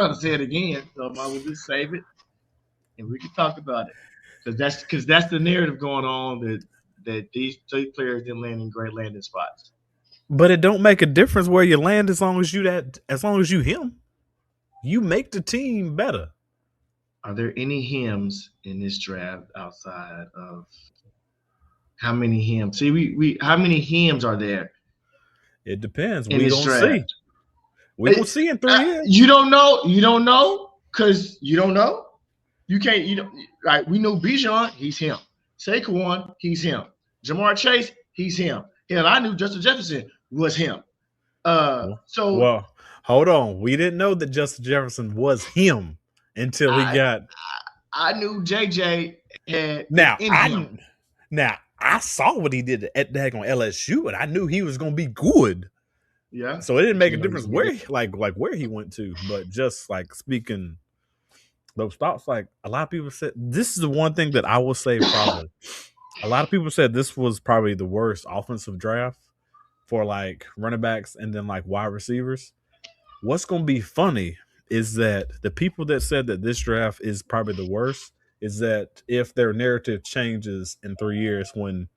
gonna say it again, so I will just save it, and we can talk about it because that's the narrative going on that these two players didn't land in great landing spots. But it don't make a difference where you land as long as you him. You make the team better. Are there any hymns in this draft outside of how many hymns? See, we how many hymns are there? It depends. We don't see. We don't see in 3 years. You don't know. You don't know because you don't know. You can't. You know, like we know Bijan, he's him. Saquon, he's him. Jamar Chase, he's him. Hell, I knew Justin Jefferson was him. Well, hold on. We didn't know that Justin Jefferson was him until he got. I knew JJ had. Now I saw what he did at daggone LSU, and I knew he was going to be good. Yeah. So it didn't make a difference where he went to, but just like speaking those thoughts, like a lot of people said, this is the one thing that I will say probably. A lot of people said this was probably the worst offensive draft for like running backs and then like wide receivers. What's going to be funny is that the people that said that this draft is probably the worst is that if their narrative changes in 3 years when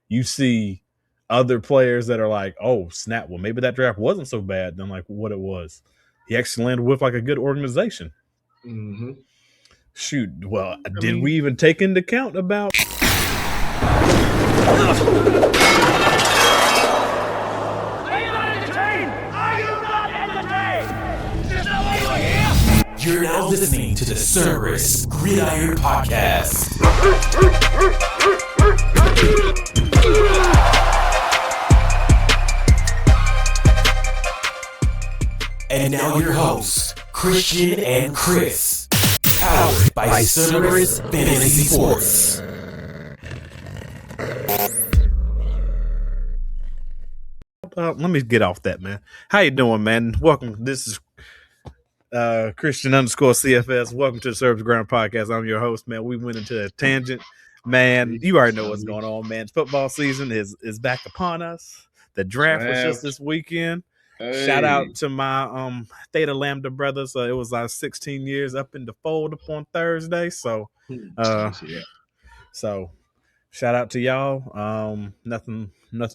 you see other players that are like, oh, snap, well, maybe that draft wasn't so bad than like what it was. He actually landed with like a good organization. Mm-hmm. Shoot, well, did we even take into account about... You're now listening to the Cerberus Gridiron Podcast. And now your hosts, Chr-istian and Kris, powered by Cerberus Fantasy Sports. Let me get off that, man. How you doing, man? Welcome. This is Chr-istian_CFS. Welcome to the Cerberus Gridiron Podcast. I'm your host, man. We went into a tangent, man. You already know what's going on, man. Football season is back upon us. The draft was just this weekend. Hey. Shout out to my Theta Lambda brothers. It was 16 years up in the fold upon Thursday. So, so shout out to y'all. Nothing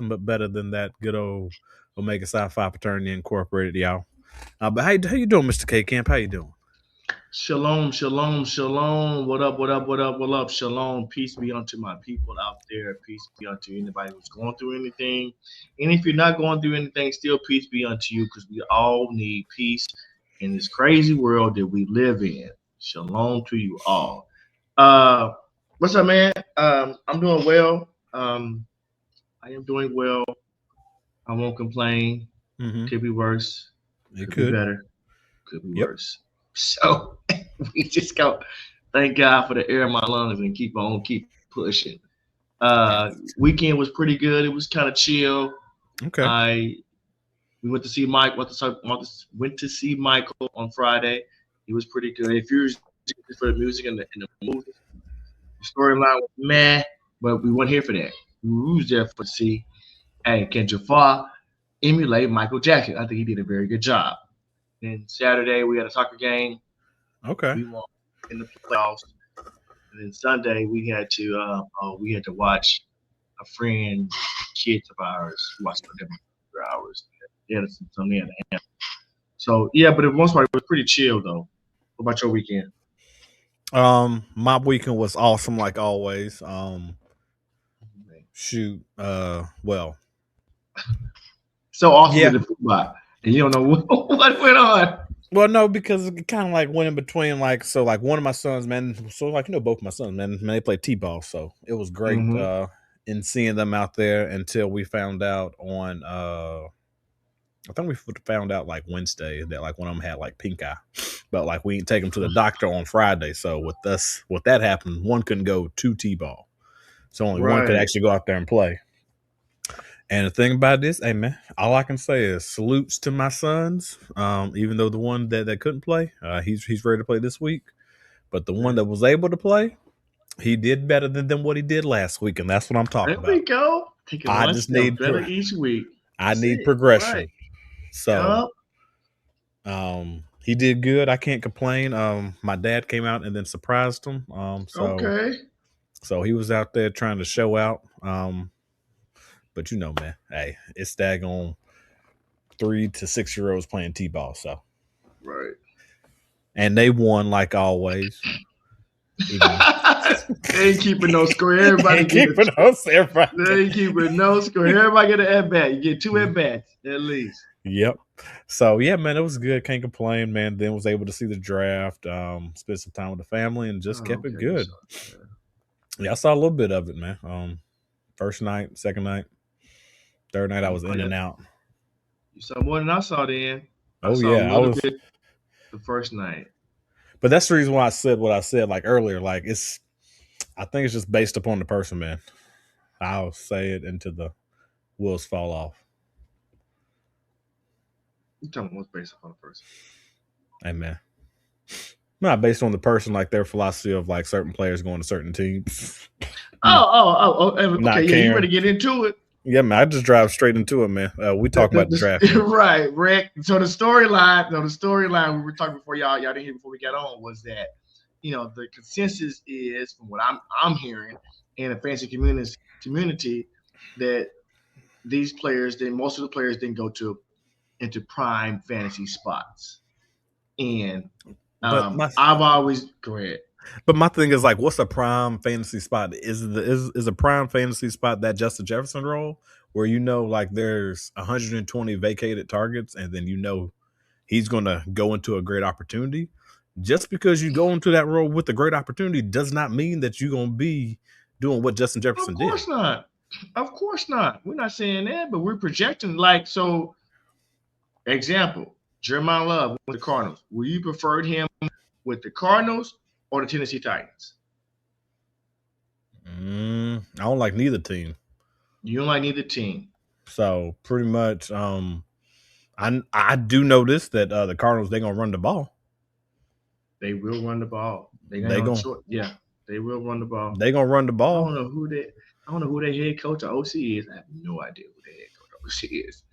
but better than that good old Omega Psi Phi Fraternity Incorporated, y'all. But how you doing, Mr. K Camp? How you doing? Shalom, shalom, shalom. What up, what up, what up, what up? Shalom. Peace be unto my people out there. Peace be unto anybody who's going through anything. And if you're not going through anything, still peace be unto you because we all need peace in this crazy world that we live in. Shalom to you all. What's up, man? I'm doing well. I am doing well. I won't complain. Mm-hmm. Could be worse. It could be better. Could be worse. So we just go. Thank God for the air in my lungs and keep pushing. Weekend was pretty good. It was kind of chill. Okay. We went to see Mike. Went to see Michael on Friday. He was pretty good. If you're for the music and the movie, the storyline was meh, but we weren't here for that. We was there to see, hey, can Jafar emulate Michael Jackson? I think he did a very good job. Then Saturday we had a soccer game. Okay. We won in the playoffs. And then Sunday we had to watch a friend, kids of ours, watch them for hours. They had something in the hand. So yeah, but for the most part it was pretty chill though. What about your weekend? My weekend was awesome like always. Well. So awesome with the football. And you don't know what went on. Well, no, because it kind of like went in between, like, so like one of my sons, man, so like, you know, both my sons, man, they play T-ball. So it was great in seeing them out there until we found out on, I think we found out like Wednesday that like one of them had like pink eye, but like we didn't take them to the doctor on Friday. So with that happened, one couldn't go to T-ball. So only one could actually go out there and play. And the thing about this, hey man, all I can say is salutes to my sons. Even though the one that couldn't play, he's ready to play this week. But the one that was able to play, he did better than what he did last week, and that's what I'm talking about. There we go. I just need each week. I need progression. Right. So, He did good. I can't complain. My dad came out and then surprised him. So he was out there trying to show out. But you know, man, hey, it's daggone 3 to 6 year olds playing T-ball. So right, and they won like always. They ain't keeping no score. Everybody ain't keeping no score. They ain't keeping no score. Everybody get an at bat. You get 2 at bats at least. Yep. So yeah, man, it was good. Can't complain, man. Then was able to see the draft, spend some time with the family, and just kept it good. Yeah, I saw a little bit of it, man. First night, second night, third night, I was in and out. You saw more than I saw then. I was bit the first night. But that's the reason why I said what I said like earlier. Like I think it's just based upon the person, man. I'll say it until the wheels fall off. You talking about what's based upon the person? Hey, man. Not based on the person, like their philosophy of like certain players going to certain teams. Okay, yeah, you ready to get into it? Yeah, man, I just drive straight into it, man. We talk about the draft. Right, Rick. So the storyline we were talking before y'all didn't hear before we got on was that, the consensus is from what I'm hearing in the fantasy community that these players, most of the players didn't go into prime fantasy spots. And I've always go ahead. But my thing is like, what's a prime fantasy spot? Is a prime fantasy spot that Justin Jefferson role where like there's 120 vacated targets and then he's gonna go into a great opportunity? Just because you go into that role with a great opportunity does not mean that you're gonna be doing what Justin Jefferson did. Of course not. We're not saying that, but we're projecting like so. Example, Jeremiah Love with the Cardinals. Will you prefer him with the Cardinals or the Tennessee Titans? I don't like neither team. You don't like neither team. So pretty much, I do notice that the Cardinals, they're gonna run the ball. They will run the ball. They will run the ball. They're gonna run the ball. I don't know who their head coach or OC is. I have no idea who their head coach or OC is.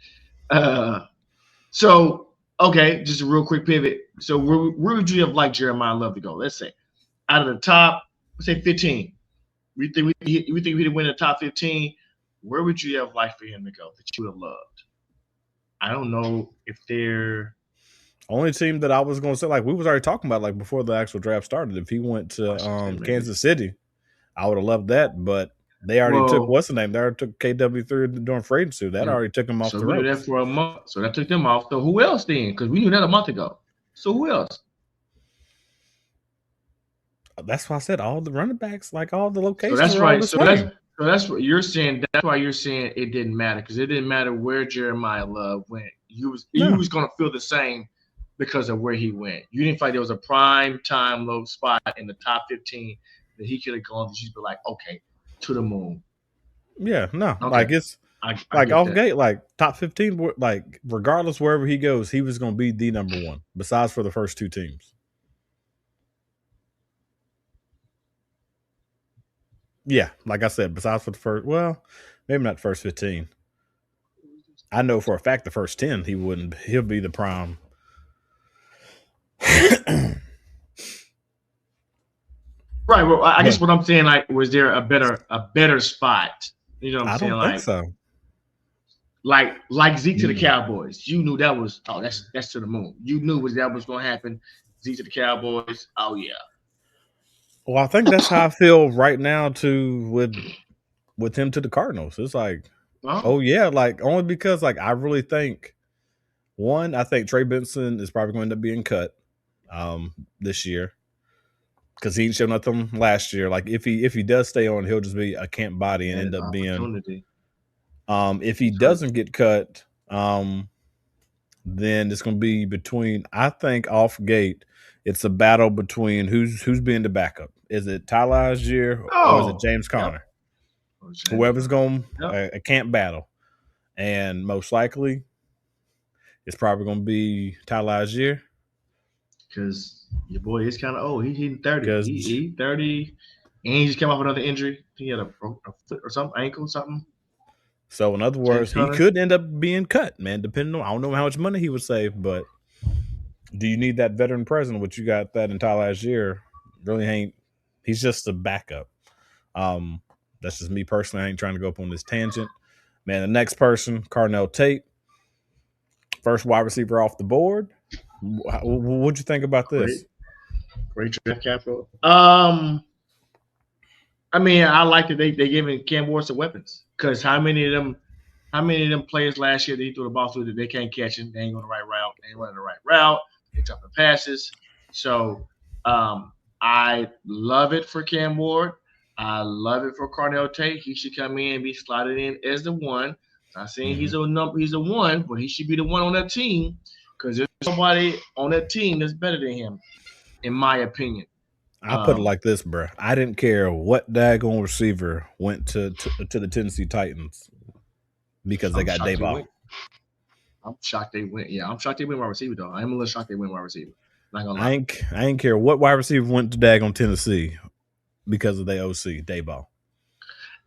So okay, just a real quick pivot. So where would you have liked Jeremiah Love to go? Let's say out of the top, let's say 15. We think we'd win the top 15. Where would you have liked for him to go that you would have loved? I don't know if they're only team that I was going to say, like we was already talking about, like before the actual draft started. If he went to Kansas City, I would have loved that. But they already took what's the name? They already took KW3 during free agency. That already took him off the ropes. So that for a month. So that took them off. So who else then? Because we knew that a month ago. So who else? That's why I said all the running backs, like all the locations. So that's right. So that's what you're saying. That's why you're saying it didn't matter, because it didn't matter where Jeremiah Love went. He was going to feel the same because of where he went. You didn't feel like there was a prime time low spot in the top 15 that he could have gone to. You'd be like, okay, to the moon. Yeah, no, okay. Like it's like off gate, like top 15, like regardless wherever he goes, he was going to be the number one. Besides for the first two teams. Yeah, like I said, besides for the first, well, maybe not the first 15. I know for a fact the first 10 he'll be the prime. Right. Well, I guess what I'm saying, like, was there a better spot? You know what I'm saying? I don't think so. Like Zeke to the Cowboys. You knew that was that's to the moon. You knew that was going to happen. Zeke to the Cowboys. Oh yeah. Well, I think that's how I feel right now too with him to the Cardinals. It's like, like only because like I really think I think Trey Benson is probably going to end up being cut this year because he didn't show nothing last year. Like if he does stay on, he'll just be a camp body and end up being. If he doesn't get cut, then it's going to be between. I think off gate. It's a battle between who's being the backup. Is it Tyler Algier or is it James Conner? Yep. Whoever's going a camp battle. And most likely it's probably going to be Tyler Algier. Because your boy is kind of old. He's hitting 30. He's 30. And he just came off another injury. He had a foot or something, ankle, something. So in other words, he could end up being cut, man, depending on, I don't know how much money he would save, but Do you need that veteran presence, which you got that entire last year? Really ain't. He's just a backup. That's just me personally. I ain't trying to go up on this tangent. Man, the next person, Carnell Tate, first wide receiver off the board. What'd you think about this? Great draft capital. I mean, I like that they giving Cam Ward some weapons, because how many of them players last year they threw the ball through that they can't catch it, they ain't going the right route, they ain't running the right route, they dropping passes. So I love it for Cam Ward. I love it for Carnell Tate. He should come in and be slotted in as the one. I'm not saying he's a one, but he should be the one on that team, because there's somebody on that team that's better than him, in my opinion. I'll put it like this, bro. I didn't care what daggone receiver went to the Tennessee Titans because they got Dayball. I'm shocked they went. Yeah, I'm shocked they went wide receiver, though. I'm a little shocked they went wide receiver. Not gonna lie. I ain't care what wide receiver went to daggone Tennessee because of their OC, Dayball.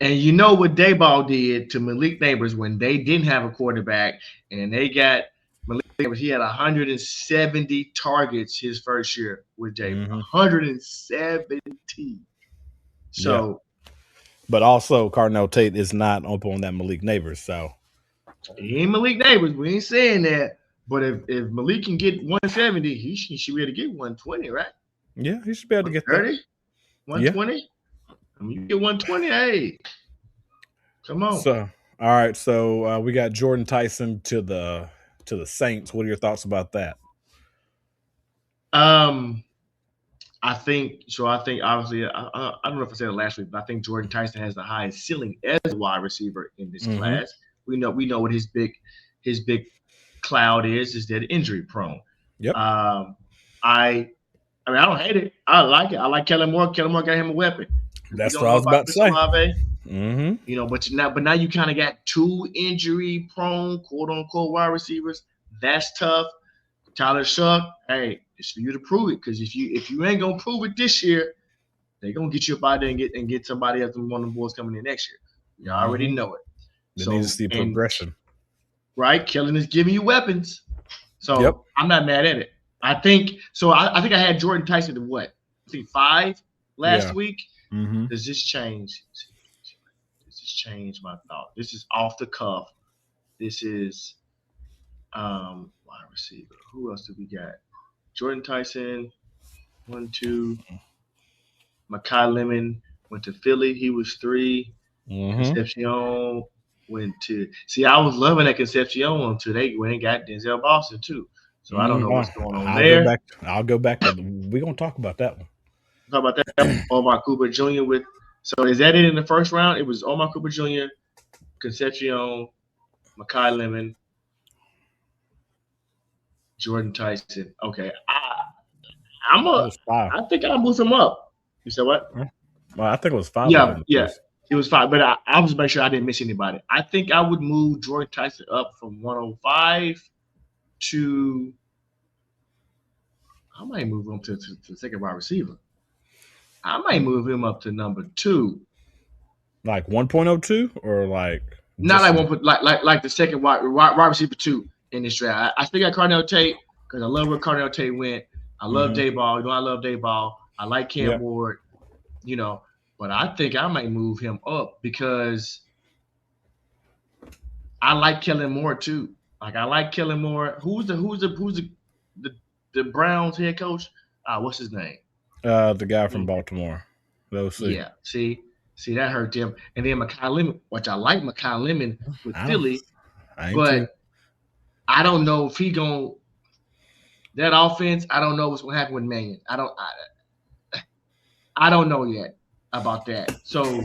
And you know what Dayball did to Malik Neighbors when they didn't have a quarterback, and they got Malik Neighbors. He had 170 targets his first year with Dayball. 170. So, but also Carnell Tate is not up on that Malik Neighbors. So he ain't Malik Neighbors. We ain't saying that. But if Malik can get 170, he should be able to get 120, right? Yeah, he should be able to get 30, 120. Yeah. I mean, you get 120, hey, come on. So, all right. So we got Jordan Tyson to the Saints. What are your thoughts about that? I think obviously I don't know if I said it last week, but I think Jordan Tyson has the highest ceiling as a wide receiver in this class. We know what his big cloud is that injury prone. Yep. I mean, I don't hate it. I like it. I like Kellen Moore. Kellen Moore got him a weapon. That's what I was about to say. You know, but now you kind of got two injury prone, quote unquote, wide receivers. That's tough. Tyler Shuck, hey, it's for you to prove it, because if you ain't gonna prove it this year, they're gonna get you up out there and get somebody else, one of the boys coming in next year. You already know it. They need to see progression. Right? Kellen is giving you weapons. So I'm not mad at it. I think I had Jordan Tyson to what? I think 5 last week. Does this change? Does this change my thought? This is off the cuff. This is wide receiver. Who else do we got? Jordan Tyson, 1, 2. Makai Lemon went to Philly. He was 3. Concepcion went to. See, I was loving that Concepcion until they went and got Denzel Boston too. So I don't know what's going on there. I'll go back. We're gonna talk about that one. Talk about that. Omar Cooper Jr. with. So is that it in the first round? It was Omar Cooper Jr., Concepcion, Makai Lemon, Jordan Tyson. Okay, I think I'll move him up. You said what? Well, I think it was 5. Yeah, it was 5. But I was making sure I didn't miss anybody. I think I would move Jordan Tyson up from 105 to. I might move him to the second wide receiver. I might move him up to number 2. Like 1.02 or like. Not like one, like the second wide receiver 2 in this draft. I still got Carnell Tate because I love where Carnell Tate went. I love Dayball. You know, I love Dayball. I like Cam Ward. You know, but I think I might move him up because I like Kellen Moore too. Like I like Kellen Moore. Who's the Browns head coach? What's his name? The guy from Baltimore. Yeah. See that hurt them. And then Makai Lemon, which I like Makai Lemon with Philly, but I don't know if he going that offense. I don't know what's going to happen with Mannion. I don't know yet about that. So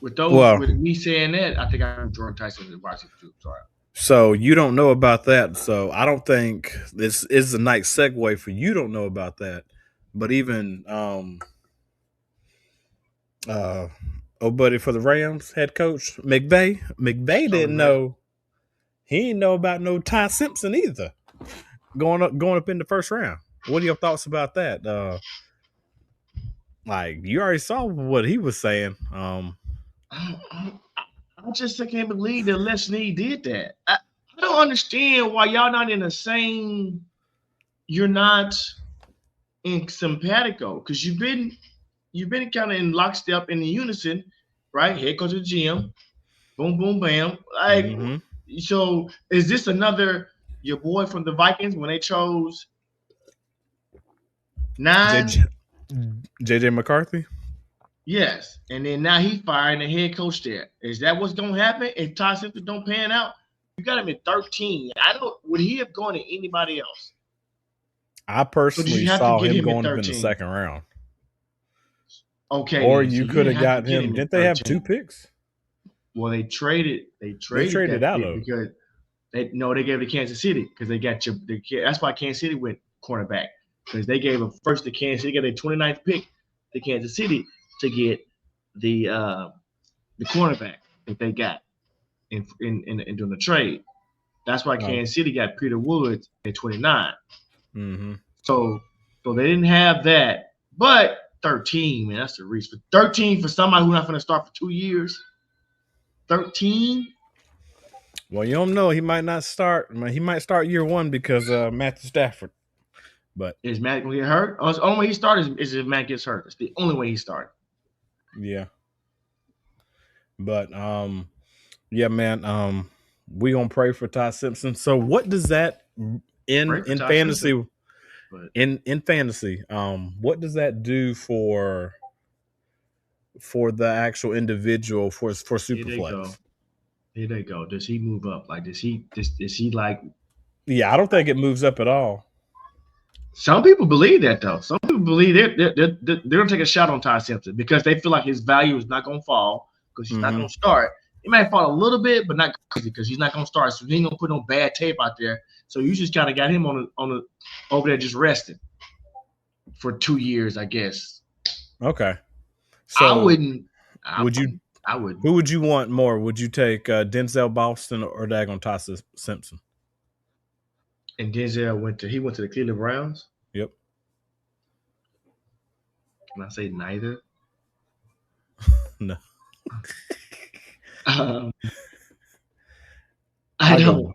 with me saying that, I think I'm Jordan Tyson is wide receiver 2. Sorry. So you don't know about that. So I don't think this is a nice segue for you. Don't know about that, but even buddy for the Rams head coach McVay didn't know. He didn't know about no Ty Simpson either. Going up in the first round. What are your thoughts about that? Like you already saw what he was saying. I just can't believe that Les Snead did that. I don't understand why y'all not in the same you're not in simpatico because you've been kind of in lockstep in the unison, right? Head coach of the GM, boom, boom, bam. Like, so is this another your boy from the Vikings when they chose 9? JJ McCarthy? Yes. And then now he's firing the head coach there. Is that what's gonna happen if Todd Simpson don't pan out? You got him at 13. Would he have gone to anybody else? I personally saw him going in the second round. Okay. Or you could have got him. Didn't they have 2 picks? Well, they traded out of because they gave it to Kansas City because they got that's why Kansas City went cornerback because they gave a first to Kansas City, got their 29th pick to Kansas City to get the cornerback that they got in doing the trade. That's why Kansas City got Peter Woods at 29. Mm-hmm. So they didn't have that, but 13, man, that's the reach. For 13 for somebody who's not going to start for 2 years. 13. Well, you don't know. He might not start. He might start year 1 because Matthew Stafford. But is Matt going to get hurt? The only way he starts is if Matt gets hurt. It's the only way he starts. Yeah. But yeah, man. We gonna pray for Ty Simpson. So what does that in fantasy? In fantasy, what does that do for the actual individual for Superflex? Here they go. Does he move up? Like, is he like? Yeah, I don't think it moves up at all. Some people believe that though. Some people believe they're gonna take a shot on Ty Simpson because they feel like his value is not gonna fall because he's not gonna start. It might fall a little bit, but not crazy because he's not gonna start. So he ain't gonna put no bad tape out there. So you just kind of got him on over there just resting for 2 years, I guess. Okay. So I wouldn't. Who would you want more? Would you take Denzel Boston or daggone Ty Simpson? And Denzel went to the Cleveland Browns. Yep. Can I say neither? No. I don't.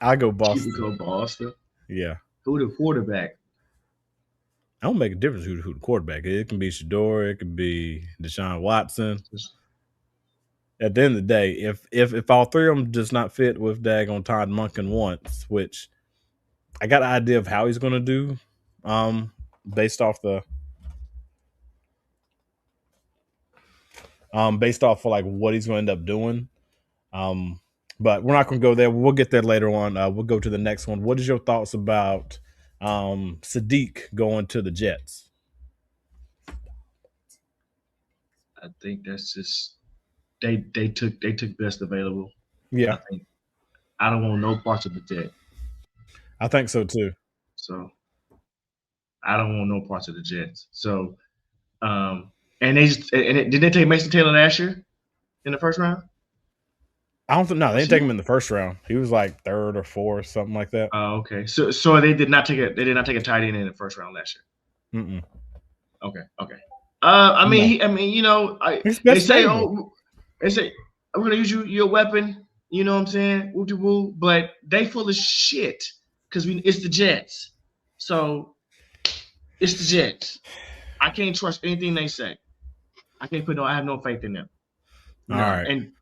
I go Boston. You go Boston. Yeah. Who the quarterback? I don't make a difference who the quarterback is. It can be Shador. It could be Deshaun Watson. At the end of the day, if all 3 of them does not fit with daggone Todd Monken once, which I got an idea of how he's going to do, based off of like what he's going to end up doing. But we're not going to go there. We'll get there later on. We'll go to the next one. What is your thoughts about Sadiq going to the Jets? I think that's just they took best available. Yeah. I don't want no parts of the Jets. I think so too. So I don't want no parts of the Jets. So and did they take Mason Taylor last year in the first round? I don't think. No, they didn't take him in the first round. He was like 3rd or 4th, something like that. Oh, okay. So they did not take a tight end in the first round last year. Mm-mm. Okay. They say I'm gonna use your weapon. You know what I'm saying? Woo-de-woo. But they full of shit because it's the Jets. So it's the Jets. I can't trust anything they say. I have no faith in them. All right. And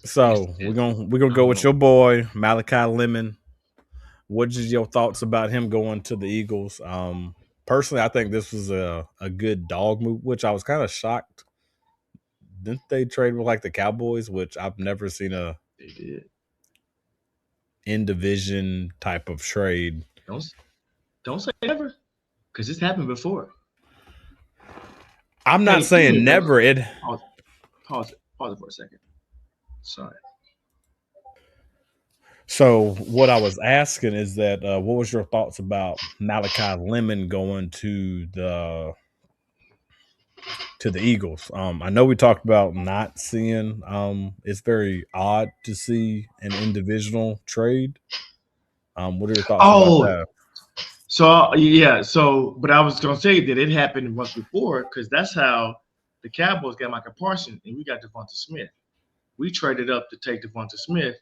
so we're gonna go with your boy Malachi Lemon. What is your thoughts about him going to the Eagles? Personally, I think this was a good dog move, which I was kind of shocked. Didn't they trade with like the Cowboys, which I've never seen they did in division type of trade. Don't say never, because this happened before. I'm not saying never. Pause it for a second. Sorry. So what I was asking is that what was your thoughts about Malachi Lemon going to the Eagles? I know we talked about not seeing. It's very odd to see an individual trade. What are your thoughts about that? But I was gonna say that it happened once before because that's how the Cowboys got Micah Parsons and we got Devonta Smith. We traded up to take Devonta Smith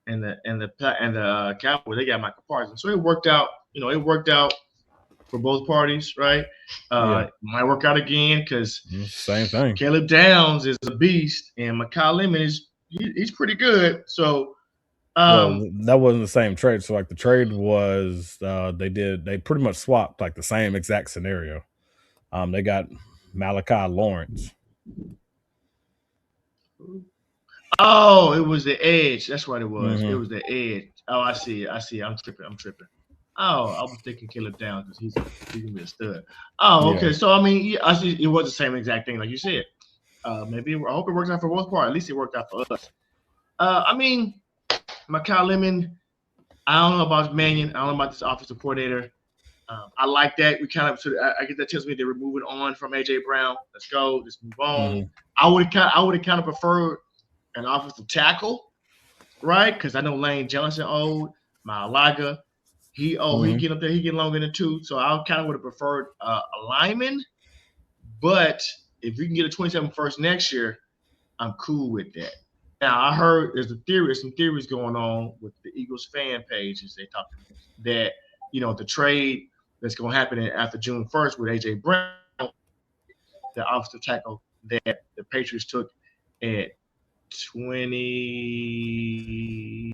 and the Cowboys, they got Michael Parsons. So it worked out. It worked out for both parties, right? Might work out again because same thing. Caleb Downs is a beast, and Mekhi Lemon he's pretty good. So well, that wasn't the same trade. So like the trade was they pretty much swapped like the same exact scenario. They got Malachi Lawrence. Oh, it was the edge. That's what it was. It was the edge. Oh, I see. I'm tripping. Oh, I was thinking Caleb Downs because he's gonna be a stud. Oh, okay. So I mean, I see it was the same exact thing like you said. Maybe I hope it works out for both parties. At least it worked out for us. I mean, Mekhi Lemon. I don't know about Mannion. I don't know about this offensive coordinator. I like that. We kind of. I guess that tells me they're moving on from AJ Brown. Let's go. Let's move on. I would have kind of preferred an offensive tackle, right? Because I know Lane Johnson old, Malachi. He get up there, he get long in the tooth. So I kind of would have preferred a lineman. But if we can get a 27 first next year, I'm cool with that. Now I heard there's some theories going on with the Eagles fan pages. They talk that the trade that's going to happen after June 1st with AJ Brown, the offensive tackle that the Patriots took at 20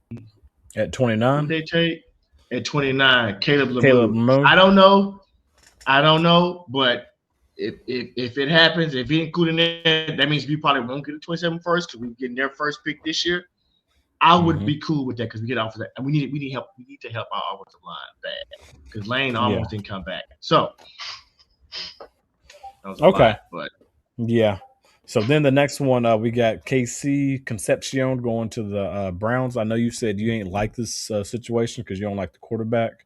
at 29. They take at 29. Caleb Lemon. I don't know, but if it happens, if he included that, that means we probably won't get a 27 first because we're getting their first pick this year. I would be cool with that because we get off of that, and we need help. We need to help our offensive line bad because Lane almost didn't come back. So that was okay, lot, but yeah. So then the next one, we got Concepcion going to the Browns. I know you said you ain't like this situation because you don't like the quarterback.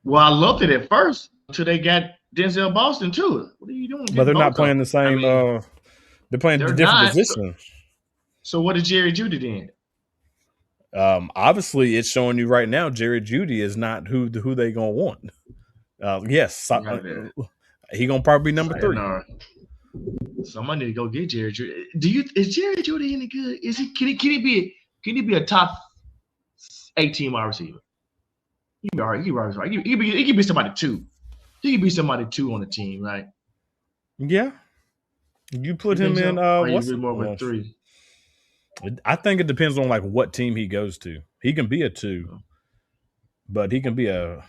Well, I loved it at first until they got Denzel Boston too. What are you doing? But they're not playing the same. They're playing different positions. So what did Jerry Jeudy then? Obviously, it's showing you right now Jerry Jeudy is not who they gonna want. Yes, he gonna probably be number 3. Somebody need to go get Jerry Jeudy. Is Jerry Jeudy any good? Is he? Can he be a top 18 wide receiver? He can be somebody 2. He can be somebody 2 on the team, right? Yeah. You put him in. What's more of a 3? I think it depends on like what team he goes to. He can be a 2, but he can be a.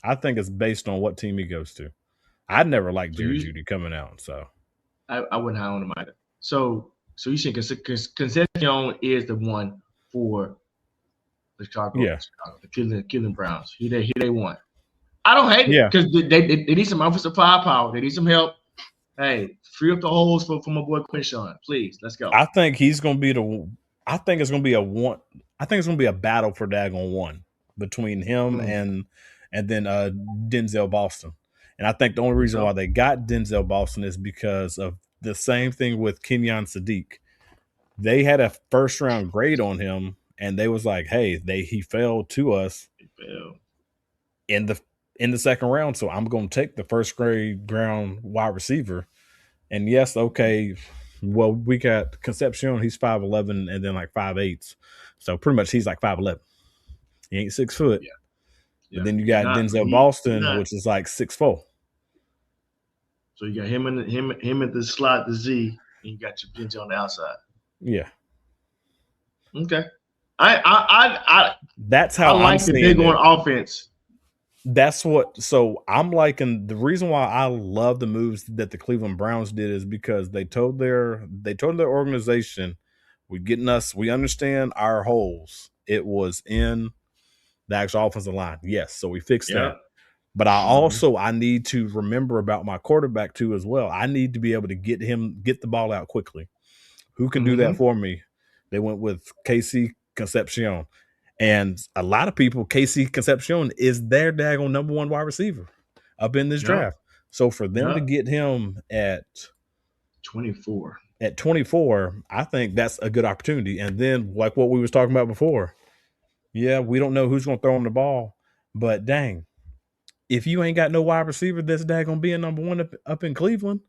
I think it's based on what team he goes to. I'd never liked Jerry Jeudy coming out, so I wouldn't hire on him either. So you think Concepcion is the one for the Chicago, the Cleveland Browns. He they want. I don't hate it because they need some offensive firepower. They need some help. Hey, free up the holes for my boy Quinshon, please. Let's go. I think he's going to be I think it's going to be a one. I think it's going to be a battle for daggone one between him and then Denzel Boston. And I think the only reason why they got Denzel Boston is because of the same thing with Kenyon Sadiq. They had a first round grade on him, and they was like, "Hey, he fell to us in the second round, so I'm going to take the first grade round wide receiver." And yes, okay, well, we got Concepcion. He's 5'11" and then like 5'8", so pretty much he's like 5'11". He ain't 6 foot. Yeah. And then you got Denzel Boston, which is like 6'4". So you got him at the slot, the Z, and you got your Denzel on the outside. Yeah. Okay. I that's how I like the big on offense. That's what. So I'm liking the reason why I love the moves that the Cleveland Browns did is because they told their organization, we understand our holes. It was in the actual offensive line. Yes, so we fixed that. But I need to remember about my quarterback too as well. I need to be able to get the ball out quickly. Who can do that for me? They went with Concepcion. And a lot of people, Concepcion is their daggone number 1 wide receiver up in this draft. So for them to get him at 24, I think that's a good opportunity. And then like what we was talking about before, we don't know who's going to throw him the ball, but dang, if you ain't got no wide receiver that's daggone being number 1 up in Cleveland,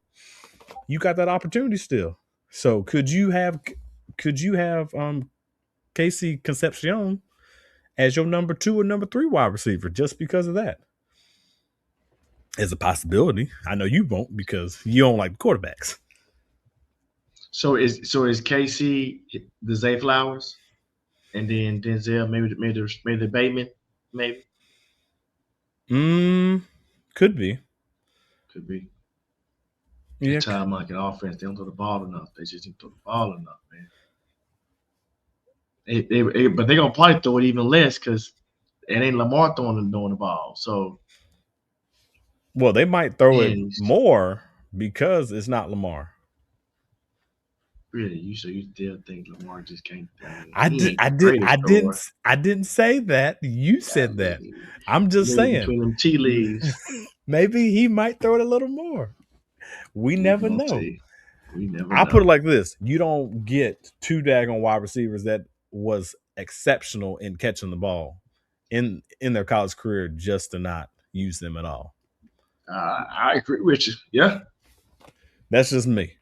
you got that opportunity still. So could you have Concepcion Casey Concepcion as your number 2 or number 3 wide receiver just because of that. It's a possibility. I know you won't because you don't like quarterbacks. So is KC the Zay Flowers, and then Denzel maybe the Bateman maybe. Could be. Yeah, time like an offense, they don't throw the ball enough. They just didn't throw the ball enough, man. But they're gonna probably throw it even less because it ain't Lamar throwing the ball. So, well, they might throw it more because it's not Lamar. Really, you still think Lamar just can't? I didn't say that. You said that. I'm just saying between them tea leaves. Maybe he might throw it a little more. We never know. I'll put it like this: you don't get 2 daggone wide receivers that was exceptional in catching the ball in their college career just to not use them at all. I agree with you. Yeah, that's just me.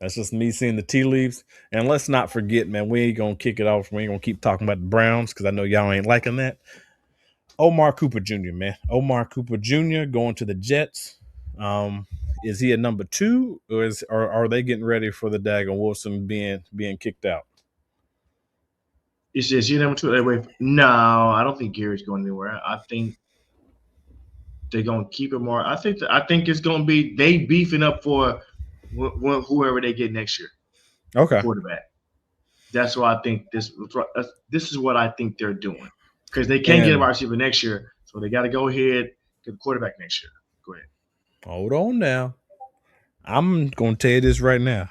That's just me seeing the tea leaves. And let's not forget, man, we ain't gonna kick it off. We ain't gonna keep talking about the Browns because I know y'all ain't liking that. Omar Cooper Jr., man. Omar Cooper Jr. going to the Jets. Is he a number 2, or are they getting ready for the daggone Wilson being kicked out? Is he number 2? No, I don't think Gary's going anywhere. I think they're gonna keep him more. I think it's gonna be they beefing up for whoever they get next year. Okay, quarterback. That's why I think this is what I think they're doing because they can't get a wide receiver next year, so they got to go ahead get the quarterback next year. Go ahead. Hold on now. I'm going to tell you this right now.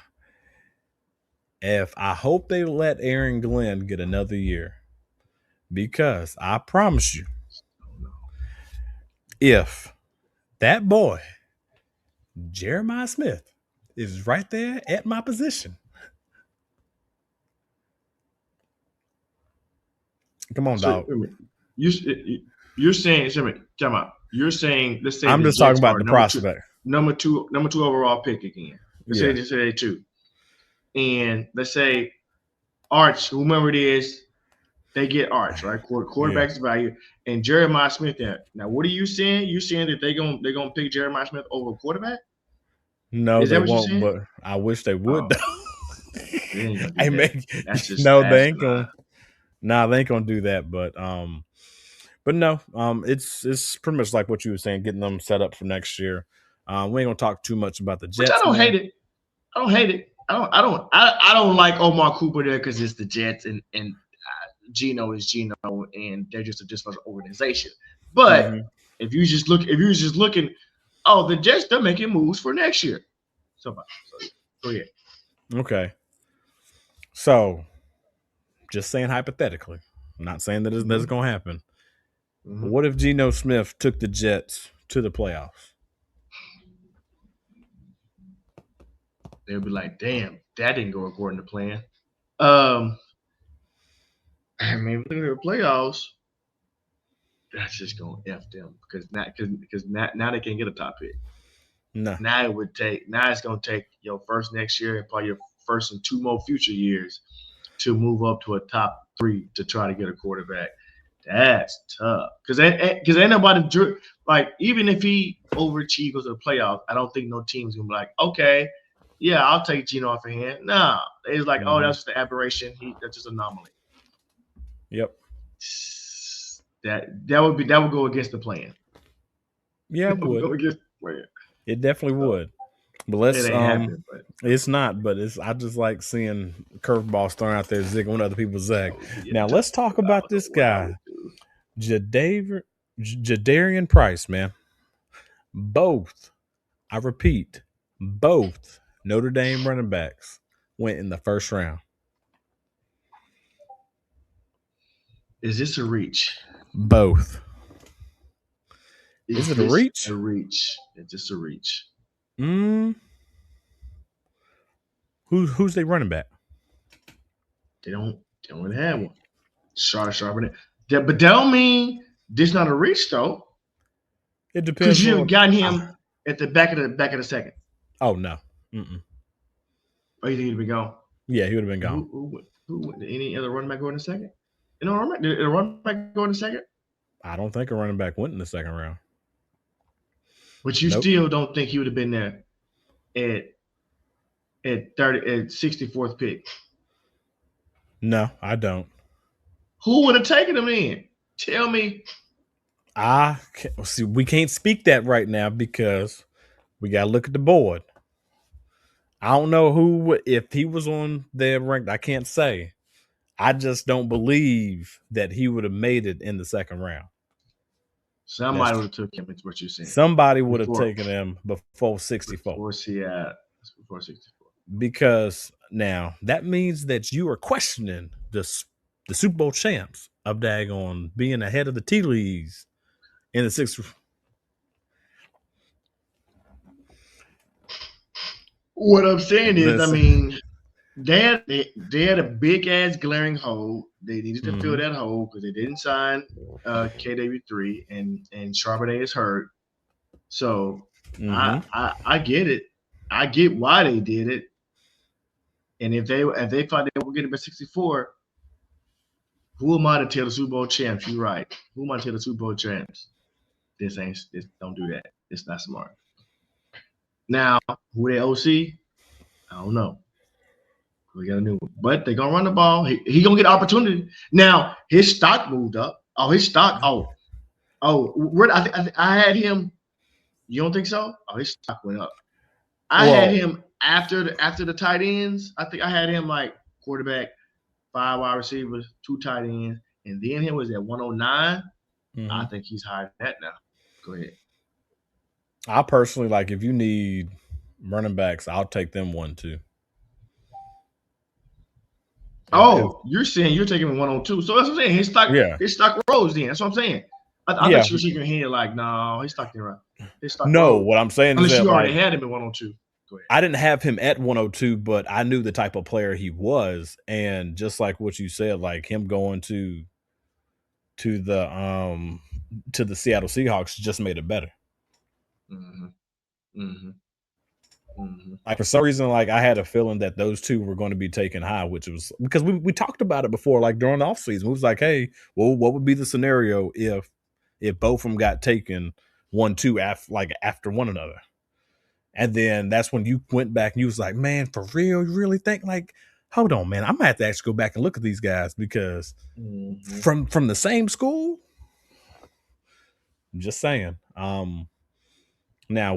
I hope they let Aaron Glenn get another year because I promise you, if that boy, Jeremiah Smith, is right there at my position, come on, dog. You're saying, time out. You're saying, let's say I'm just talking about the prospect. Number two overall pick again. Let's say they 2. And let's say Arch, whomever it is, they get Arch, right? Quarterback's value. And Jeremiah Smith there. Now, what are you saying? You saying that they're gonna pick Jeremiah Smith over quarterback? No, they won't, but I wish they would. They ain't gonna. Nah, they ain't gonna do that. But no, it's pretty much like what you were saying, getting them set up for next year. We ain't gonna talk too much about the Jets. Which I don't hate it. I don't like Omar Cooper there because it's the Jets and Geno is Geno and they're just a dysfunctional organization. But if you just looking, the Jets, they're making moves for next year. So go ahead. Okay. So, just saying hypothetically, I'm not saying that that's going to happen. But what if Geno Smith took the Jets to the playoffs? They'll be like, damn, that didn't go according to plan. I mean, look at the playoffs. That's just going to F them because now they can't get a top pick. No. Now it's going to take your first next year and probably your first and 2 more future years to move up to a top 3 to try to get a quarterback. That's tough because ain't nobody like even if he overachieves goes to the playoffs, I don't think no team's gonna be like, okay, yeah, I'll take Geno off of hand. No, it's like, oh, that's just an aberration. That's just an anomaly. Yep. That would go against the plan. Yeah, it would. Go against the plan. It definitely would. But let's it ain't happening, but. It's not, but I just like seeing curveballs thrown out there zigging when other people zag. Now let's talk about this guy, Jadarian Price, man. Both Notre Dame running backs went in the first round. Is this a reach? Both. Is it a reach? A reach. It's just a reach. Who's they running back? They don't really have one. Sharpen it. But that don't mean this not a reach though. It depends. Because you have gotten him at the back of the second. Oh no. Oh, you think he'd be gone? Yeah, he would have been gone. Any other running back go in the second? Did a running back go in the second? I don't think a running back went in the second round. But you still don't think he would have been there at 64th pick? No, I don't. Who would have taken him in? Tell me. See, we can't speak that right now because we got to look at the board. I don't know if he was on their ranked. I can't say. I just don't believe that he would have made it in the second round. Somebody would have took him. It's what you're saying. Somebody would have taken him before 64. Before 64. Because now that means that you are questioning the Super Bowl champs of daggone being ahead of the tea leaves in the sixth. What I'm saying is, I mean, they had a big ass glaring hole. They needed to fill that hole because they didn't sign KW3 and Charbonnet is hurt. So I get it. I get why they did it. And if they thought they were getting by 64, who am I to tell the Super Bowl champs? You're right. Who am I to tell the Super Bowl champs? This don't do that. It's not smart. Now, who they OC? I don't know. We got a new one. But they're gonna run the ball. He gonna get opportunity. Now his stock moved up. Oh, his stock. Where I had him. You don't think so? Oh, his stock went up. I had him after the tight ends. I think I had him like quarterback, 5 wide receivers, 2 tight ends, and then him was at 109. I think he's higher than that now. Go ahead. I personally like if you need running backs, I'll take them 1 too. Oh, you're saying you're taking him 102. So that's what I'm saying. His stock rose then. That's what I'm saying. I thought you were shaking your head like, no, his stock didn't run. His stock rose. What I'm saying is that you already like, had him at 102. Go ahead. I didn't have him at 102, but I knew the type of player he was, and just like what you said, like him going to the Seattle Seahawks just made it better. Like for some reason, like I had a feeling that those two were going to be taken high, which was because we talked about it before, like during the offseason. We was like, hey, well, what would be the scenario if both of them got taken 1-2 after one another? And then that's when you went back and you was like, man, for real, you really think like, hold on, man, I'm gonna have to actually go back and look at these guys because from the same school. I'm just saying. Now,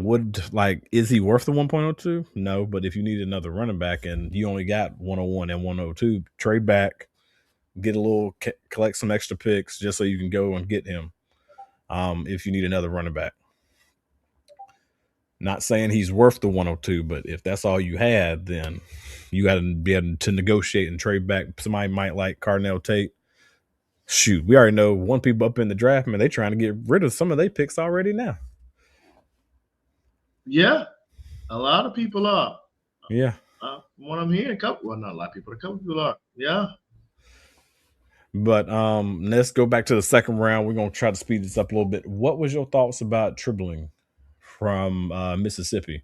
is he worth the 1.02? No, but if you need another running back and you only got 101 and 102, trade back, get a little, collect some extra picks just so you can go and get him. If you need another running back. Not saying he's worth the 102, but if that's all you had, then you got to be able to negotiate and trade back. Somebody might like Carnell, Tate. Shoot, we already know one people up in the draft, man, they trying to get rid of some of their picks already now. Yeah, a lot of people are. Yeah. What I'm hearing, not a lot of people, a couple people are. Yeah. But let's go back to the second round. We're going to try to speed this up a little bit. What was your thoughts about Tribling from Mississippi?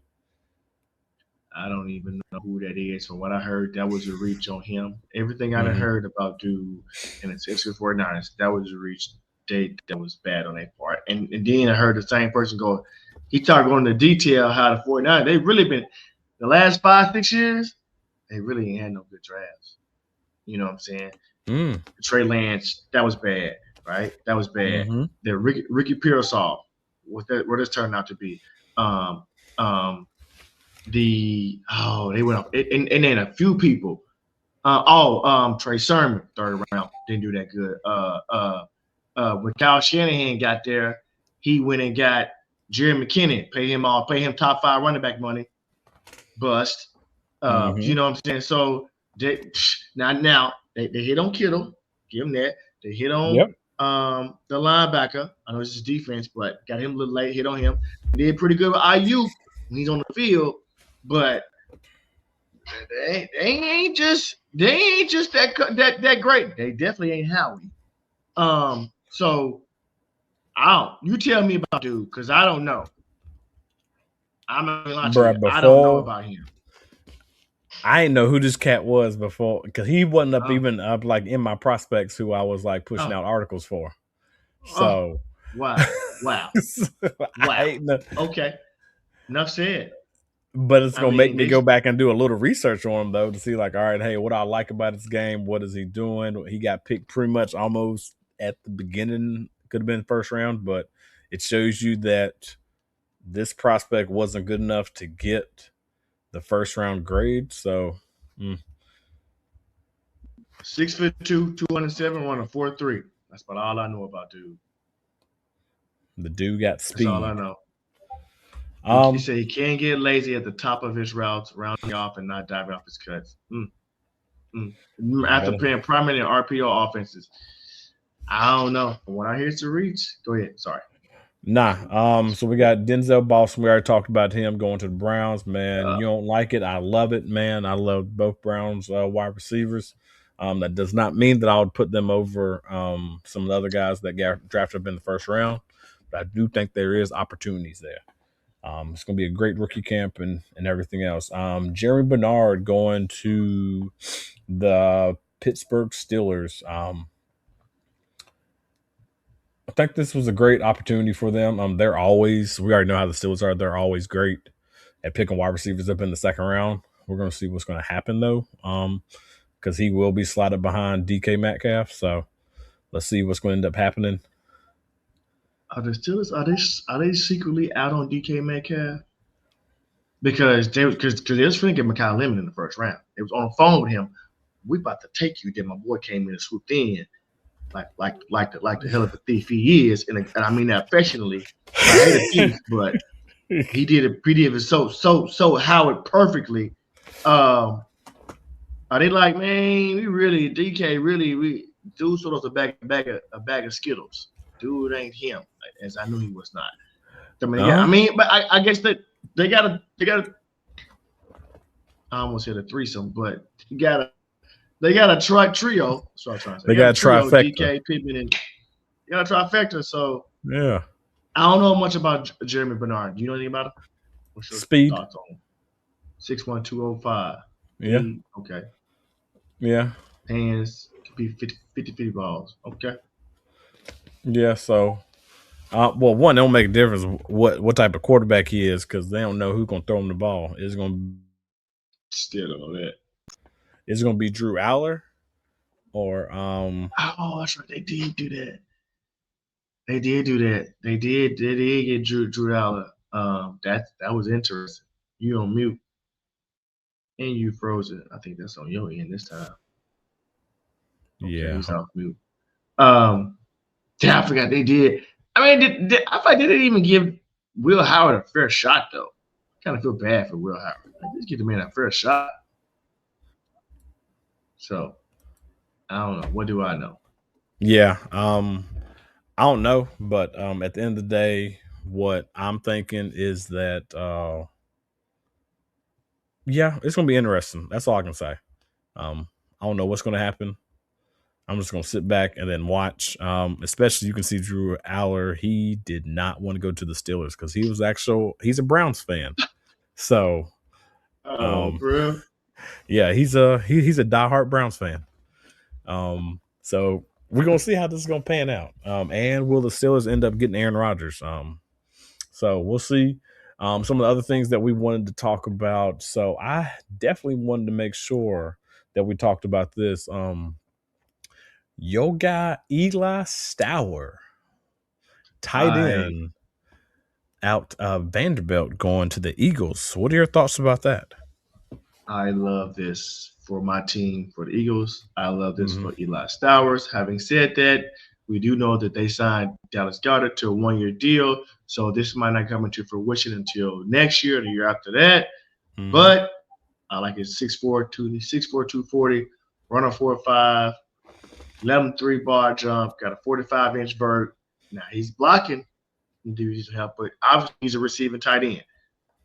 I don't even know who that is. From what I heard, that was a reach on him. Everything I heard about dude in the 49ers, that was a reach. That was bad on their part. And then I heard the same person go, he started going into detail how the 49ers, they've really been, the last 5-6 years, they really ain't had no good drafts. You know what I'm saying? Trey Lance, that was bad, right? That was bad. The Ricky Pearsall, what this turned out to be. They went up, and then a few people. Trey Sermon, 3rd round, didn't do that good. When Kyle Shanahan got there, he went and got Jerry McKinnon, pay him top 5 running back money. Bust. You know what I'm saying? So now they hit on Kittle, give him that. They hit on the linebacker. I know this is defense, but got him a little late, hit on him. They did pretty good with IU when he's on the field, but they ain't just that great. They definitely ain't Howie. So you tell me about dude, because I don't know. I'm not gonna lie to you. I don't know about him. I didn't know who this cat was before because he wasn't up even up like in my prospects who I was like pushing out articles for. So wow. I ain't know. Okay. Enough said. But it's gonna make me go back and do a little research on him though to see like, all right, hey, what I like about his game, what is he doing? He got picked pretty much almost at the beginning, could have been first round, but it shows you that this prospect wasn't good enough to get the first round grade. So 6'2", 207, run a 4.3. That's about all I know about dude. The dude got speed. That's all I know. He said he can't get lazy at the top of his routes, rounding off and not diving off his cuts. After playing primarily in RPO offenses. I don't know. From what I hear to reach, go ahead. Sorry. Nah. So we got Denzel Boston. We already talked about him going to the Browns. Man, you don't like it. I love it, man. I love both Browns wide receivers. That does not mean that I would put them over some of the other guys that got drafted up in the first round. But I do think there is opportunities there. It's going to be a great rookie camp and everything else. Jeremy Bernard going to the Pittsburgh Steelers. I think this was a great opportunity for them. We already know how the Steelers are. They're always great at picking wide receivers up in the second round. We're going to see what's going to happen, though, because he will be slotted behind DK Metcalf. So let's see what's going to end up happening. Are the Steelers are they secretly out on DK Metcalf? Because they was trying to get Mekhi Lemon in the first round. It was on the phone with him. We about to take you. Then my boy came in and swooped in, like the hell of a thief he is, and I mean that affectionately. I hate a thief, but he did it so Howard perfectly. Are they like, man, we dude sold us a bag of Skittles. Dude ain't him, as I knew he was not. But I guess that they got I almost said a threesome, but they got a trio. That's what I'm trying to say. They got a trifecta. DK, Pittman, and they got a trifecta. So yeah, I don't know much about Jeremy Bernard. Do you know anything about him? What's your speed? Thoughts on him? 6'1", 205. Yeah. Okay. Yeah. Hands could be 50 balls. Okay. Yeah. So. Well, one, it don't make a difference what type of quarterback he is because they don't know who's going to throw him the ball. It's going to still don't know that. Is it going to be Drew Aller or Oh, that's right. They did do that. They did get Drew Aller. That was interesting. You on mute and you frozen. I think that's on your end this time. Okay, yeah, he's off mute. I forgot they did. I mean, I thought they didn't even give Will Howard a fair shot, though. I kind of feel bad for Will Howard. Just give the man a fair shot. So, I don't know. What do I know? Yeah, I don't know. But at the end of the day, what I'm thinking is that, yeah, it's going to be interesting. That's all I can say. I don't know what's going to happen. I'm just going to sit back and then watch. Especially you can see Drew Aller. He did not want to go to the Steelers because he's a Browns fan. So, bro. Yeah, he's a diehard Browns fan. So we're going to see how this is going to pan out. And will the Steelers end up getting Aaron Rodgers? So we'll see. Some of the other things that we wanted to talk about. So I definitely wanted to make sure that we talked about this. Your guy Eli Stowers, tight end out of Vanderbilt, going to the Eagles. What are your thoughts about that? I love this for my team, for the Eagles. I love this for Eli Stowers. Having said that, we do know that they signed Dallas Goedert to a one-year deal, so this might not come into fruition until next year or the year after that. But I like his 6'4", 240, run a 4.5. 11-3 bar jump, got a 45-inch vert. Now he's blocking. He needs help, but obviously he's a receiving tight end.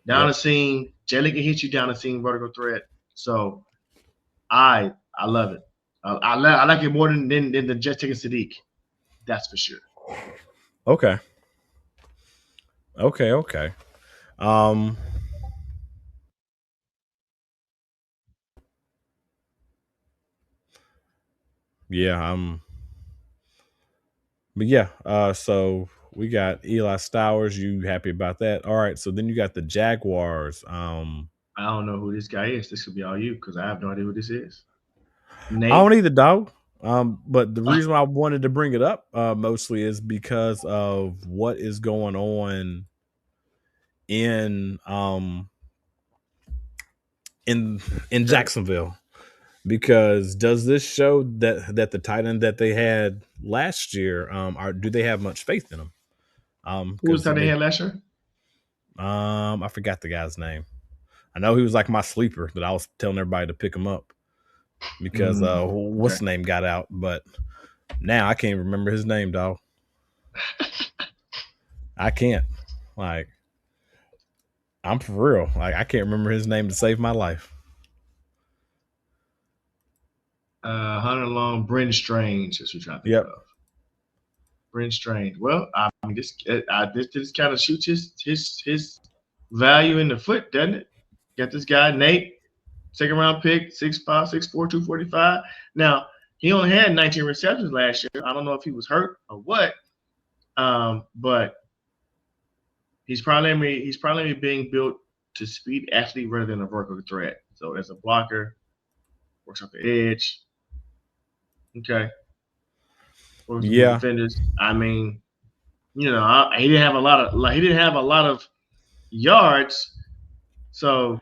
Down the seam, Jelly can hit you down the seam, vertical threat. So I love it. I like it more than the Jets taking Sadiq. That's for sure. Okay. Yeah. But yeah. So we got Eli Stowers. You happy about that? All right. So then you got the Jaguars. I don't know who this guy is. This could be all you because I have no idea who this is. I Nate. don't either, dog. But the reason why I wanted to bring it up mostly is because of what is going on in Jacksonville. Because does this show that the tight end that they had last year, do they have much faith in him? Who was that they had last year? I forgot the guy's name. I know he was like my sleeper that I was telling everybody to pick him up because what's the name got out, but now I can't remember his name, dog. I can't. Like, I'm for real. Like, I can't remember his name to save my life. Hunter Long, Brent Strange. That's what you're trying to think of. Brent Strange. Well, I mean, this kind of shoots his value in the foot, doesn't it? Got this guy Nate, second round pick, 6'5", 6'4", 245. Now he only had 19 receptions last year. I don't know if he was hurt or what, but he's probably being built to speed athlete rather than a vertical threat. So as a blocker, works off the edge. Okay. Yeah. Defenders. I mean, he didn't have a lot of yards, so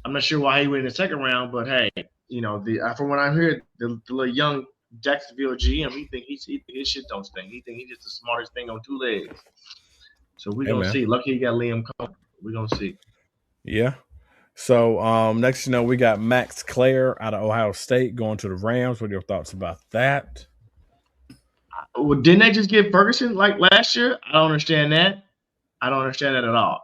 I'm not sure why he went in the second round. But hey, from what I heard, the little young Jacksonville GM, he think his shit don't stink. He think he's just the smartest thing on two legs. So we're gonna see. Lucky he got Liam Cohen. We're gonna see. Yeah. So next, we got Max Clare out of Ohio State going to the Rams. What are your thoughts about that? Well, didn't they just get Ferguson like last year? I don't understand that. I don't understand that at all.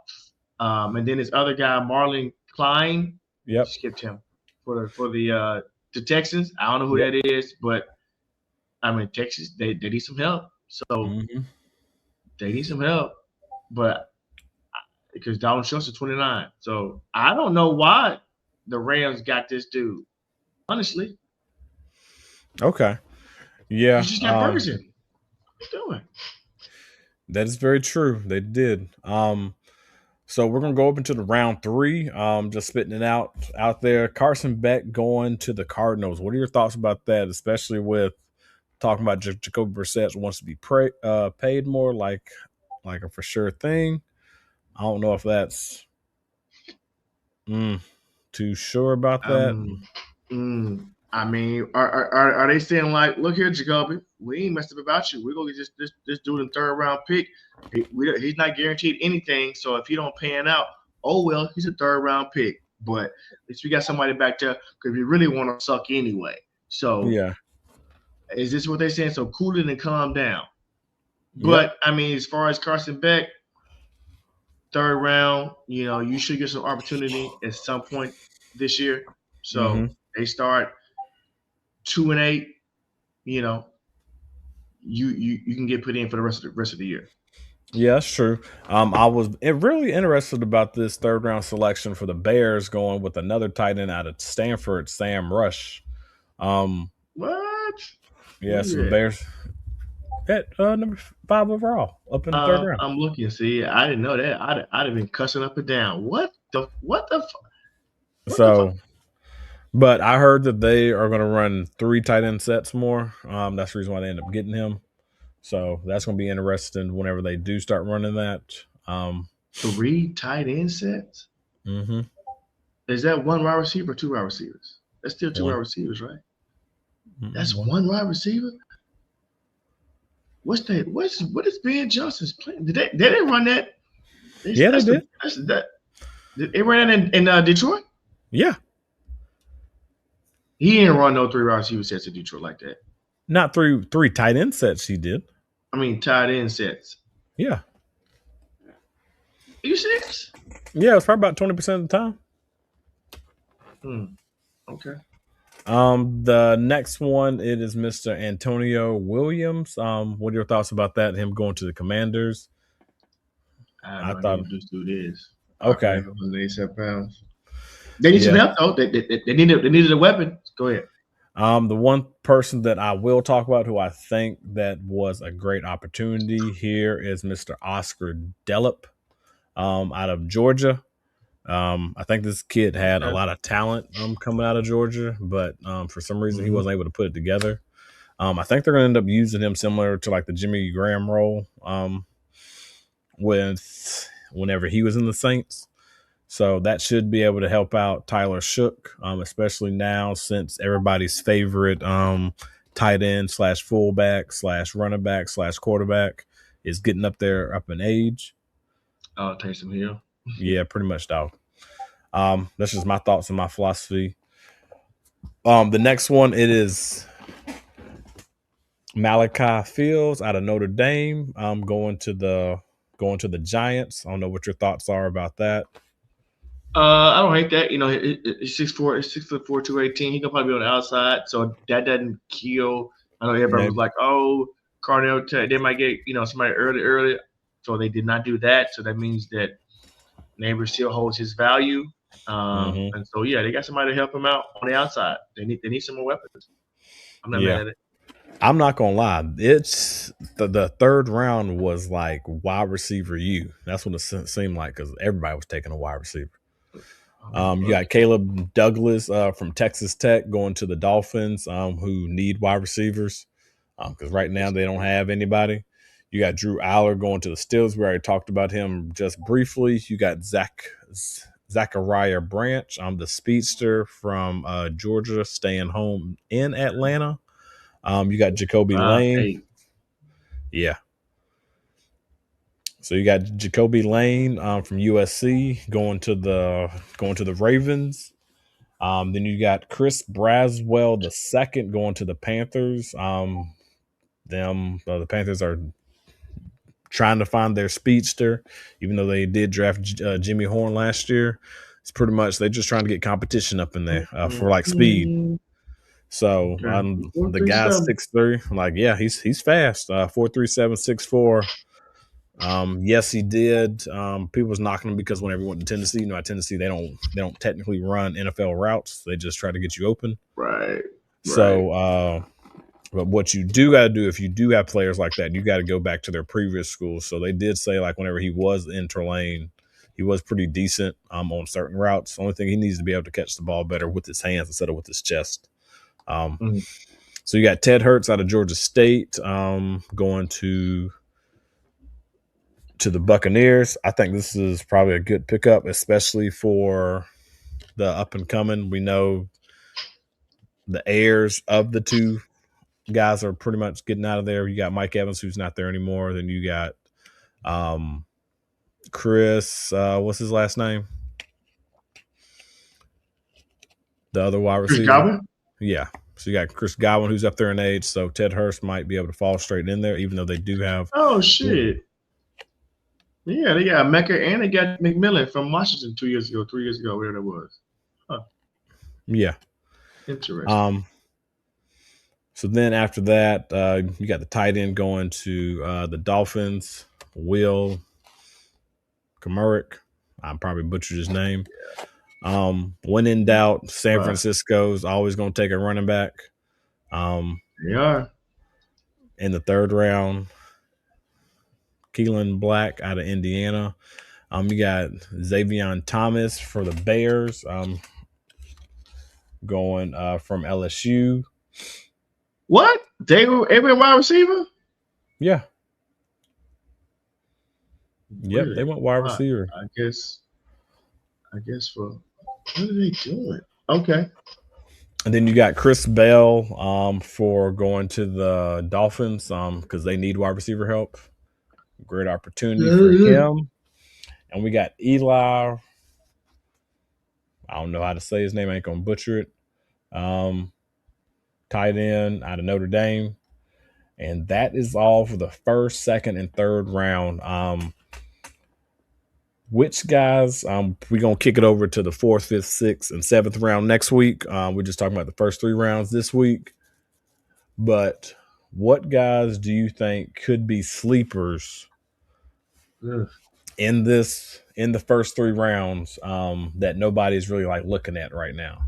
And then this other guy, Marlon Klein, skipped him for the Texans. I don't know who that is, but I mean Texas, they need some help. So they need some help, but because Dalton Schultz is 29, so I don't know why the Rams got this dude. Honestly, okay, yeah, you just got Ferguson. What are you doing? That is very true. They did. So we're gonna go up into the round 3. Just spitting it out there. Carson Beck going to the Cardinals. What are your thoughts about that? Especially with talking about Jacoby Brissett wants to be paid more, like a for sure thing. I don't know if that's too sure about that. I mean, are they saying like, look here, Jacoby, we ain't messed up about you. We're gonna get this dude in third round pick. He's not guaranteed anything. So if he don't pan out, oh well, he's a third round pick. But at least we got somebody back there because we really want to suck anyway. So yeah, is this what they're saying? So cool it and calm down. But I mean, as far as Carson Beck, third round, you should get some opportunity at some point this year. So they start 2-8. You can get put in for the rest of the year. Yeah, that's true. I was really interested about this third round selection for the Bears going with another tight end out of Stanford, Sam Rush. What? Yeah, so the Bears at number 5 overall, up in the third round. I'm looking. See, I didn't know that. I'd have been cussing up and down. What the But I heard that they are going to run 3 tight end sets more. That's the reason why they end up getting him. So that's going to be interesting whenever they do start running that. 3 tight end sets? Mm-hmm. Is that 1 wide receiver or 2 wide receivers? That's still 2 wide receivers, right? Mm-hmm. That's 1 wide receiver? What is Ben Johnson's plan? They didn't run that? They did. They ran that in Detroit? Yeah. He didn't run no 3 wide receiver sets in Detroit like that. Not 3 tight end sets he did. I mean tight end sets. Yeah. Are you serious? Yeah, it was probably about 20% of the time. Okay. The next one, it is Mr. Antonio Williams. What are your thoughts about that? Him going to the Commanders? I thought this dude is. Okay. 87 pounds. They need some help though. They needed a weapon. Go ahead. The one person that I will talk about who I think that was a great opportunity here is Mr. Oscar Delp out of Georgia. I think this kid had a lot of talent coming out of Georgia, but for some reason he wasn't able to put it together. I think they're going to end up using him similar to like the Jimmy Graham role whenever he was in the Saints. So that should be able to help out Tyler Shook, especially now since everybody's favorite tight end / fullback / running back / quarterback is getting up in age. Oh, Tyson Hill. Yeah, pretty much, dog. That's just my thoughts and my philosophy. The next one, it is Malachi Fields out of Notre Dame. Going to the Giants. I don't know what your thoughts are about that. I don't hate that. You know, he's 6'4", 218. He can probably be on the outside, so that doesn't kill. I know everybody was like, "Oh, Carnell, they might get somebody early." So they did not do that. So that means that Neighbor still holds his value. And so they got somebody to help him out on the outside. They need some more weapons. I'm not mad at it. I'm not gonna lie. It's the third round was like wide receiver U. That's what it seemed like because everybody was taking a wide receiver. You got Caleb Douglas from Texas Tech going to the Dolphins, who need wide receivers because right now they don't have anybody. You got Drew Aller going to the Steelers. We already talked about him just briefly. You got Zachariah Branch, the speedster from Georgia, staying home in Atlanta. You got Jacoby Lane. Tate. Yeah. So you got Jacoby Lane from USC going to the Ravens. Then you got Chris Braswell II going to the Panthers. The Panthers are trying to find their speedster, even though they did draft Jimmy Horn last year. It's pretty much they're just trying to get competition up in there for like speed. So the guy's 6'3", like he's fast. 4.37, 6'4". Yes, he did. People was knocking him because whenever he went to Tennessee, at Tennessee they don't technically run NFL routes. They just try to get you open. Right. So, but what you do got to do if you do have players like that, you got to go back to their previous schools. So they did say like whenever he was in Tulane, he was pretty decent on certain routes. The only thing he needs to be able to catch the ball better with his hands instead of with his chest. So you got Ted Hurts out of Georgia State going to the Buccaneers. I think this is probably a good pickup, especially for the up and coming. We know the heirs of the two guys are pretty much getting out of there. You got Mike Evans, who's not there anymore. Then you got Chris. What's his last name? The other wide receiver. Chris Godwin? Yeah. So you got Chris Godwin, who's up there in age. So Ted Hurst might be able to fall straight in there, even though they do have. Oh, shit. Yeah, they got Mecca and they got McMillan from Washington 3 years ago, whatever that was. Huh. Yeah. Interesting. So then after that, you got the tight end going to the Dolphins, Will Kamurick. I probably butchered his name. When in doubt, San Francisco's always going to take a running back. They are. In the third round, Keelan Black out of Indiana. You got Xavier Thomas for the Bears going from LSU. What? They were every wide receiver? Yeah. Yep, Really? they went wide receiver. I guess for what are they doing? Okay. And then you got Chris Bell for going to the Dolphins because they need wide receiver help. Great opportunity for him. And we got Eli. I don't know how to say his name. I ain't going to butcher it. Tight end out of Notre Dame. And that is all for the first, second, and third round. Which guys, we're going to kick it over to the 4th, 5th, 6th, and 7th round next week. We're just talking about the first 3 rounds this week. But what guys do you think could be sleepers in the first 3 rounds that nobody's really like looking at right now?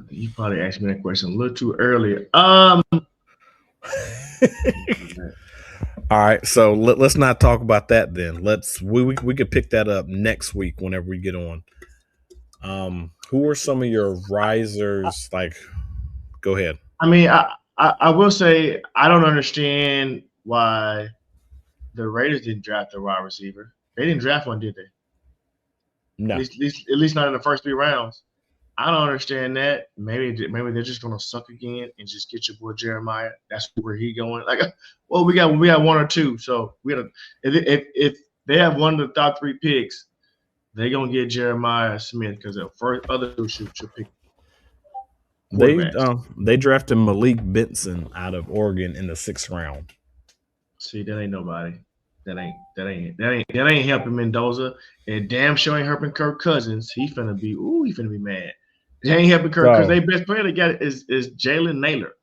You probably asked me that question a little too early. All right, so let's not talk about that then. We could pick that up next week whenever we get on. Who are some of your risers? Like, go ahead. I mean, I will say I don't understand why the Raiders didn't draft a wide receiver. They didn't draft one, did they? No. At least not in the first 3 rounds. I don't understand that. Maybe they're just gonna suck again and just get your boy Jeremiah. That's where he going. Like, well, we got 1 or 2. So if they have one of the top 3 picks, they're gonna get Jeremiah Smith because the first other 2 should pick. They drafted Malik Benson out of Oregon in the 6th round. See, that ain't nobody. That ain't helping Mendoza. And damn sure ain't helping Kirk Cousins. He finna be mad. They ain't helping Kirk because their best player they got is Jalen Naylor.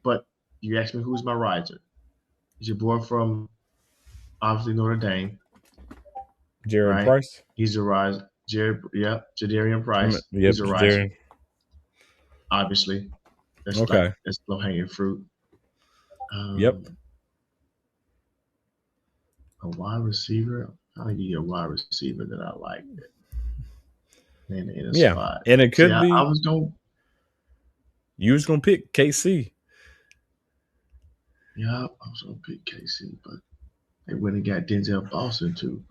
But you asked me who's my riser. It's your boy from obviously Notre Dame. Jadarian Price. He's a riser. Jadarian Price. Yep, he's a riser. Obviously. That's okay. That's low hanging fruit. Yep. A wide receiver. I'll give you a wide receiver that I like. In a spot. And it could be. You was gonna pick KC. Yeah, I was gonna pick KC, but they went and got Denzel Boston too.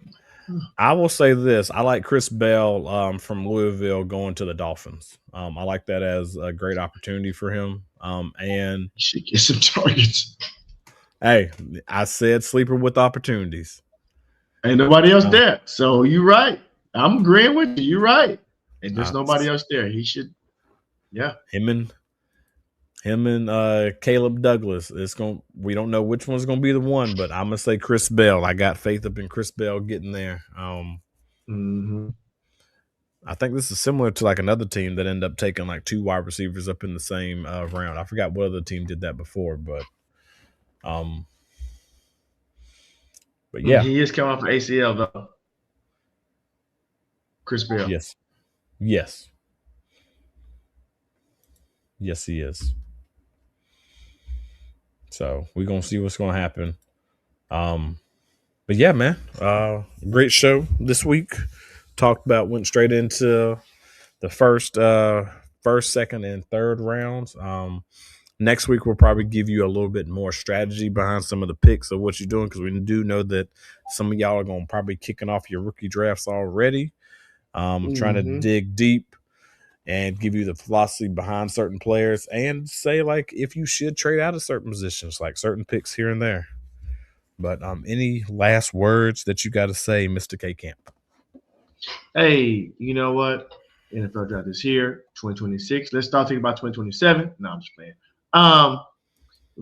I will say this: I like Chris Bell from Louisville going to the Dolphins. I like that as a great opportunity for him. And he should get some targets. Hey, I said sleeper with opportunities. Ain't nobody else there, so you're right. I'm agreeing with you. You're right. And there's nobody else there. He should. Yeah. Him and Caleb Douglas. We don't know which one's gonna be the one, but I'm gonna say Chris Bell. I got faith up in Chris Bell getting there. I think this is similar to like another team that ended up taking like 2 wide receivers up in the same round. I forgot what other team did that before, but yeah, he is coming off an ACL though. Chris Bell. Yes, he is. So we're gonna see what's gonna happen. But yeah, man, great show this week. Went straight into the first, second, and third rounds. Next week we'll probably give you a little bit more strategy behind some of the picks of what you're doing, because we do know that some of y'all are gonna probably kicking off your rookie drafts already. Trying to dig deep and give you the philosophy behind certain players and say like if you should trade out of certain positions, like certain picks here and there. But any last words that you got to say, Mr. K Camp? Hey, you know what? NFL draft is here, 2026. Let's start thinking about 2027. No, I'm just playing.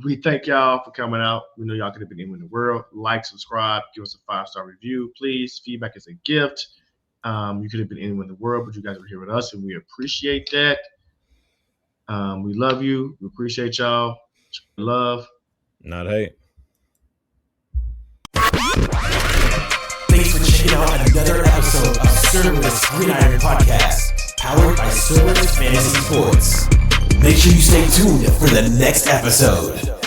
We thank y'all for coming out. We know y'all could have been anywhere in the world. Like, subscribe, give us a 5-star review, please. Feedback is a gift. You could have been anywhere in the world, but you guys were here with us, and we appreciate that. We love you. We appreciate y'all. Love. Not hate. Thanks for checking out another episode of Cerberus Gridiron Podcast, powered by Cerberus Fantasy Sports. Make sure you stay tuned for the next episode.